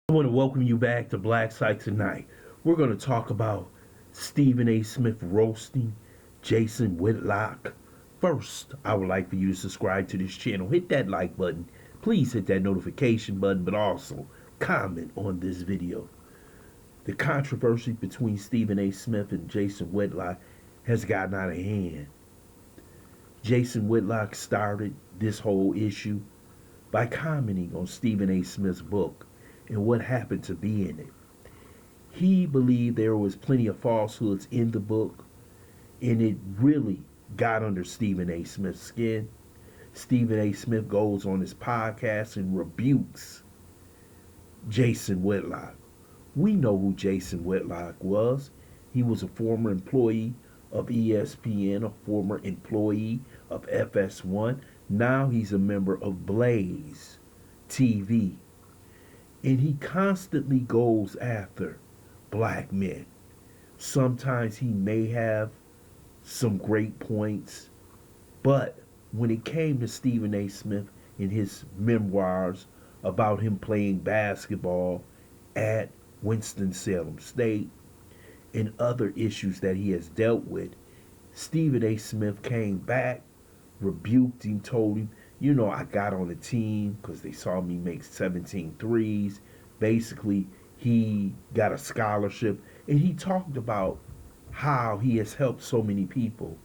I want to welcome you back to Black Site tonight. We're going to talk about Stephan A Smith roasting Jason Whitlock. First, I would like for you to subscribe to this channel. Hit that like button. Please hit that notification button, but also comment on this video. The controversy between Stephan A Smith and Jason Whitlock has gotten out of hand. Jason Whitlock started this whole issue by commenting on Stephan A Smith's book and what happened to be in it. He believed there was plenty of falsehoods in the book, and it really got under Stephan A Smith's skin. Stephan A Smith goes on his podcast and rebukes Jason Whitlock. We know who Jason Whitlock was. He was a former employee of ESPN, a former employee of FS1. Now he's a member of Blaze TV. And he constantly goes after black men. Sometimes he may have some great points, but when it came to Stephan A Smith in his memoirs about him playing basketball at Winston-Salem State and other issues that he has dealt with, Stephan A Smith came back, rebuked him, told him, you know, I got on the team because they saw me make 17 threes. Basically, he got a scholarship, and he talked about how he has helped so many people,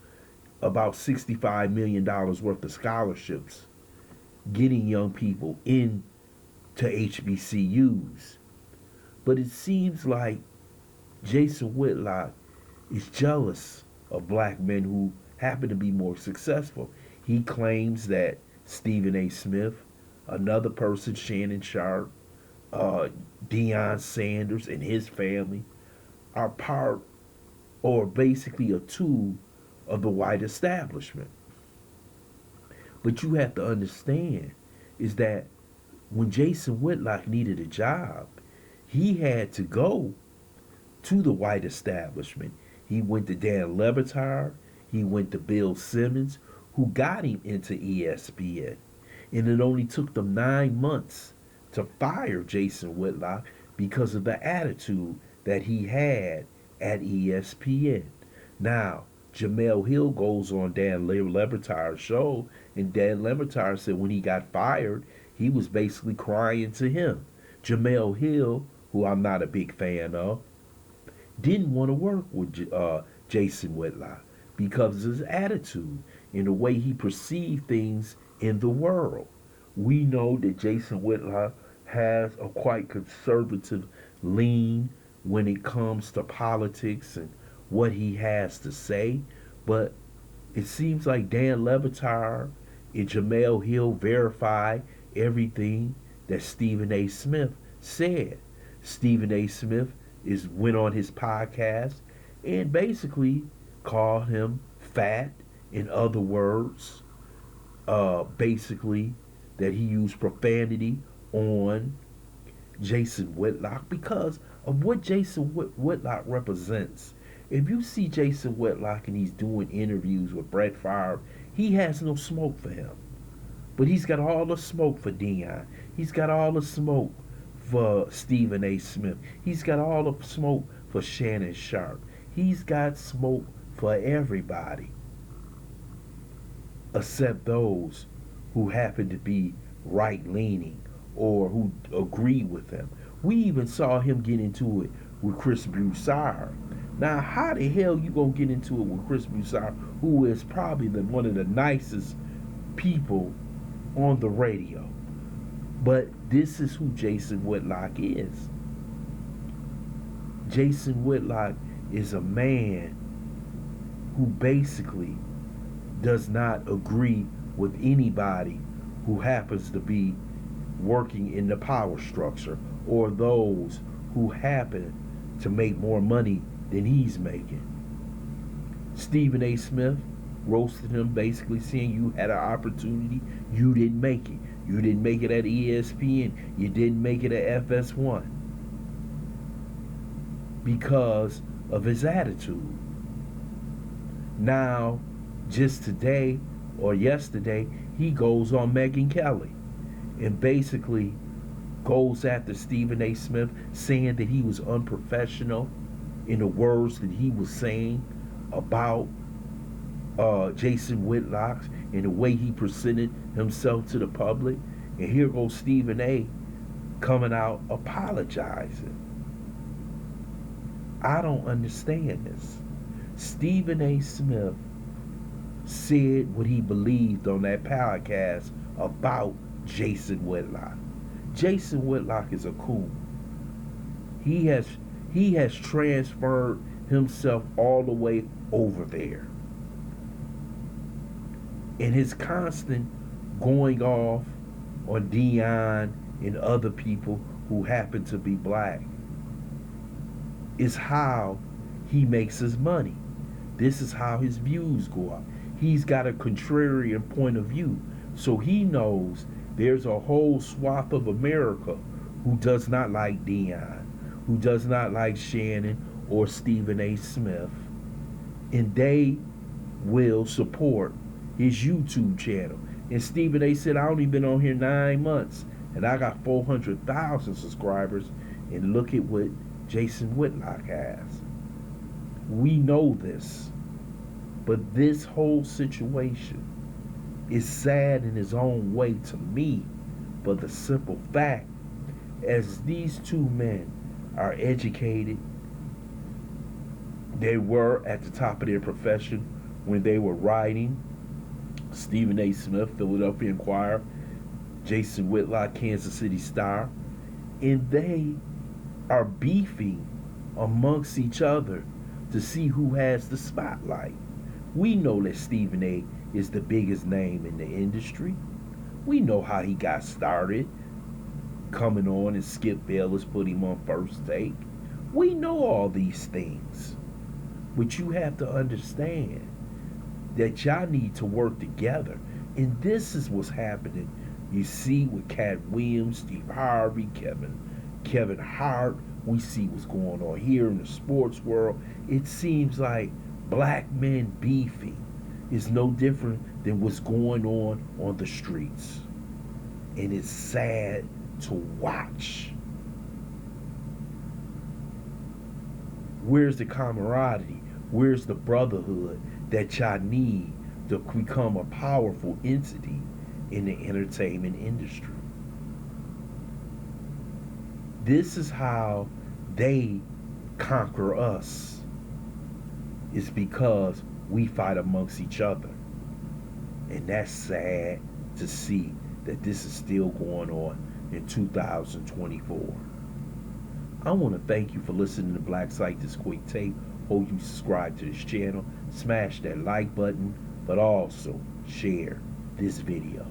about $65 million worth of scholarships, getting young people into HBCUs. But it seems like Jason Whitlock is jealous of black men who happen to be more successful. He claims that Stephan A Smith, another person, Shannon Sharpe, Deion Sanders and his family are part or basically a tool of the white establishment. But you have to understand is that when Jason Whitlock needed a job, he had to go to the white establishment. He went to Dan Le Batard, he went to Bill Simmons, who got him into ESPN. And it only took them 9 months to fire Jason Whitlock because of the attitude that he had at ESPN. Now, Jamel Hill goes on Dan Le Batard's show, and Dan Le Batard said when he got fired, he was basically crying to him. Jamel Hill, who I'm not a big fan of, didn't want to work with Jason Whitlock because of his attitude and the way he perceived things in the world. We know that Jason Whitlock has a quite conservative lean when it comes to politics and what he has to say, but it seems like Dan Le Batard and Jamel Hill verify everything that Stephan A Smith said. Stephan A Smith went on his podcast and basically called him fat. In other words, basically that he used profanity on Jason Whitlock because of what Jason Whitlock represents. If you see Jason Whitlock and he's doing interviews with Brett Favre, he has no smoke for him. But he's got all the smoke for Deion. He's got all the smoke for Stephan A Smith. He's got all the smoke for Shannon Sharpe. He's got smoke for everybody except those who happen to be right-leaning or who agree with him. We even saw him get into it with Chris Broussard. Now, how the hell you gonna get into it with Chris Broussard, who is probably one of the nicest people on the radio? But this is who Jason Whitlock is. Jason Whitlock is a man who basically does not agree with anybody who happens to be working in the power structure or those who happen to make more money than he's making. Stephan A Smith roasted him, basically saying you had an opportunity, you didn't make it. You didn't make it at ESPN, you didn't make it at FS1 because of his attitude. Now, just today or yesterday, he goes on Megyn Kelly and basically goes after Stephen A Smith, saying that he was unprofessional in the words that he was saying about Jason Whitlock and the way he presented himself to the public. And here goes Stephen A coming out apologizing. I don't understand this. Stephen A Smith said what he believed on that podcast about Jason Whitlock. Jason Whitlock is a coon. He has transferred himself all the way over there. And his constant going off on Dion and other people who happen to be black is how he makes his money. This is how his views go up. He's got a contrarian point of view. So he knows there's a whole swath of America who does not like Dion, who does not like Shannon or Stephen A. Smith, and they will support his YouTube channel. And Stephen A. said, I only been on here 9 months, and I got 400,000 subscribers, and look at what Jason Whitlock has. We know this, but this whole situation is sad in its own way to me, for the simple fact, as these two men are educated, they were at the top of their profession when they were writing. Stephen A. Smith, Philadelphia Inquirer, Jason Whitlock, Kansas City Star, and they are beefing amongst each other to see who has the spotlight. We know that Stephen A. is the biggest name in the industry. We know how he got started, coming on and Skip Bayless put him on First Take. We know all these things. But you have to understand that y'all need to work together. And this is what's happening. You see with Cat Williams, Steve Harvey, Kevin Hart. We see what's going on here in the sports world. It seems like black men beefing is no different than what's going on the streets. And it's sad to watch. Where's the camaraderie? Where's the brotherhood that y'all need to become a powerful entity in the entertainment industry? This is how they conquer us. It's because we fight amongst each other. And that's sad to see that this is still going on in 2024. I want to thank you for listening to Black Site This Quick Tape. Hope you subscribe to this channel, smash that like button, but also share this video.